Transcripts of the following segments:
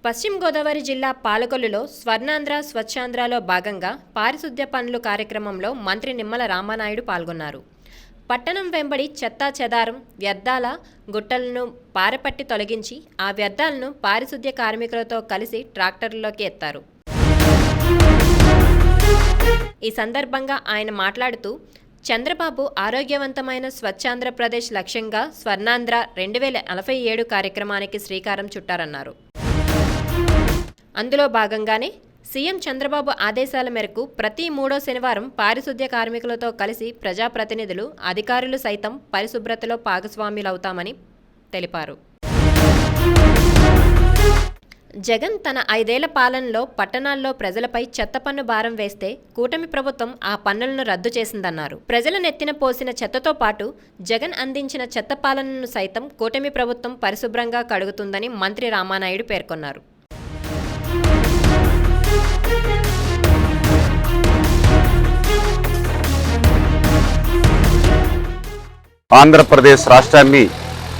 పశ్చిమ గోదావరి జిల్లా పాలకొల్లులో స్వర్ణాంధ్ర స్వచ్ఛాంధ్రలో భాగంగా పారిశుద్ధ్య పనులు కార్యక్రమంలో మంత్రి నిమ్మల రామానాయుడు పాల్గొన్నారు. పట్టణం వెంబడి చెత్తా చెదారం వ్యర్థాల గుట్టలను పారపట్టి తొలగించి ఆ వ్యర్థాలను పారిశుద్ధ్య కార్మికులతో కలిసి ట్రాక్టర్లలోకి ఎత్తారు. ఈ సందర్భంగా ఆయన మాట్లాడుతూ చంద్రబాబు ఆరోగ్యవంతమైన స్వచ్ఛాంధ్రప్రదేశ్ లక్ష్యంగా స్వర్ణాంధ్ర 2047 కార్యక్రమానికి శ్రీకారం చుట్టారన్నారు. అందులో భాగంగానే సీఎం చంద్రబాబు ఆదేశాల మేరకు ప్రతి 3వ శనివారం పారిశుద్ధ్య కార్మికులతో కలిసి ప్రజాప్రతినిధులు, అధికారులు సైతం పరిశుభ్రతలో భాగస్వాములవుతామని తెలిపారు. జగన్ తన 5 ఏళ్ల పాలనలో పట్టణాల్లో ప్రజలపై చెత్త పన్ను భారం వేస్తే కూటమి ప్రభుత్వం ఆ పన్నులను రద్దు చేసిందన్నారు. ప్రజల నెత్తిన పోసిన చెత్తతో పాటు జగన్ అందించిన చెత్త పాలనను సైతం కూటమి ప్రభుత్వం పరిశుభ్రంగా కడుగుతుందని మంత్రి రామానాయుడు పేర్కొన్నారు. ఆంధ్రప్రదేశ్ రాష్ట్రాన్ని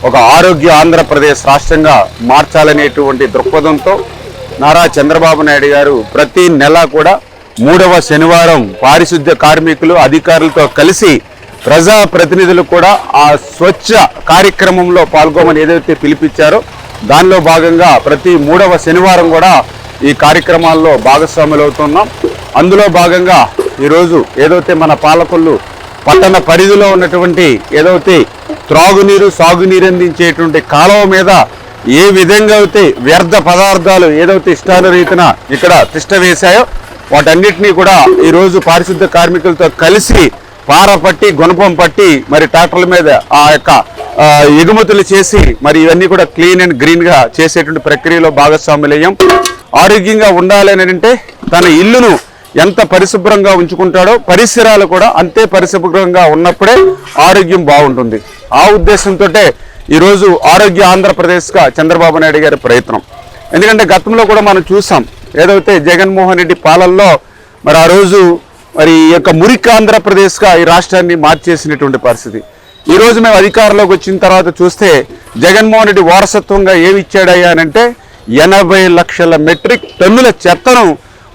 ఒక ఆరోగ్య ఆంధ్రప్రదేశ్ రాష్ట్రంగా మార్చాలనేటువంటి దృక్పథంతో నారా చంద్రబాబు నాయుడు గారు ప్రతి నెల కూడా 3వ శనివారం పారిశుద్ధ్య కార్మికులు, అధికారులతో కలిసి ప్రజాప్రతినిధులు కూడా ఆ స్వచ్ఛ కార్యక్రమంలో పాల్గొమని ఏదైతే పిలిపించారో దానిలో భాగంగా ప్రతి 3వ శనివారం కూడా ఈ కార్యక్రమాల్లో భాగస్వాములు అవుతున్నాం. అందులో భాగంగా ఈరోజు ఏదైతే మన పాలకొల్లు పట్టణ పరిధిలో ఉన్నటువంటి ఏదైతే త్రాగునీరు, సాగునీరు అందించేటువంటి కాలువ మీద ఏ విధంగా అయితే వ్యర్థ పదార్థాలు ఏదైతే ఇష్టానురీతిన ఇక్కడ తిష్ట వేశాయో వాటన్నిటినీ కూడా ఈరోజు పారిశుద్ధ్య కార్మికులతో కలిసి పారపట్టి, గుణపం పట్టి మరి ట్రాక్టర్ల మీద ఆ యొక్క ఎగుమతులు చేసి మరి ఇవన్నీ కూడా క్లీన్ అండ్ గ్రీన్గా చేసేటువంటి ప్రక్రియలో భాగస్వాములయ్యాం. ఆరోగ్యంగా ఉండాలి అని అంటే తన ఇల్లును ఎంత పరిశుభ్రంగా ఉంచుకుంటాడో పరిసరాలు కూడా అంతే పరిశుభ్రంగా ఉన్నప్పుడే ఆరోగ్యం బాగుంటుంది. ఆ ఉద్దేశంతో ఈరోజు ఆరోగ్య ఆంధ్రప్రదేశ్గా చంద్రబాబు నాయుడు గారి ప్రయత్నం. ఎందుకంటే గతంలో కూడా మనం చూసాం ఏదైతే జగన్మోహన్ రెడ్డి పాలనలో మరి ఆ రోజు మరి ఈ యొక్క మురికి ఆంధ్రప్రదేశ్గా ఈ రాష్ట్రాన్ని మార్చేసినటువంటి పరిస్థితి. ఈరోజు మేము అధికారంలోకి వచ్చిన తర్వాత చూస్తే జగన్మోహన్ రెడ్డి వారసత్వంగా ఏమి ఇచ్చాడయ్యా అంటే 80 లక్షల మెట్రిక్ టన్నుల చెత్తను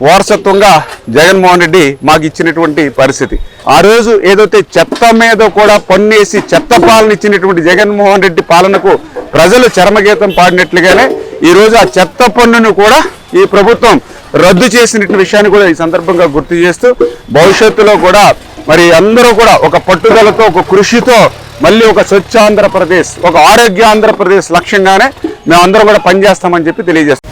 వారసత్వంగా జగన్మోహన్ రెడ్డి మాకు ఇచ్చినటువంటి పరిస్థితి. ఆ రోజు ఏదైతే చెత్త మీద కూడా పన్నేసి చెత్త పాలన ఇచ్చినటువంటి జగన్మోహన్ రెడ్డి పాలనకు ప్రజలు చరమగీతం పాడినట్లుగానే ఈరోజు ఆ చెత్త పన్నును కూడా ఈ ప్రభుత్వం రద్దు చేసినటువంటి విషయాన్ని కూడా ఈ సందర్భంగా గుర్తు చేస్తూ భవిష్యత్తులో కూడా మరి అందరూ కూడా ఒక పట్టుదలతో, ఒక కృషితో మళ్ళీ ఒక స్వచ్ఛ ఆంధ్రప్రదేశ్, ఒక ఆరోగ్య ఆంధ్రప్రదేశ్ లక్ష్యంగానే మేమందరం కూడా పనిచేస్తామని చెప్పి తెలియజేస్తాం.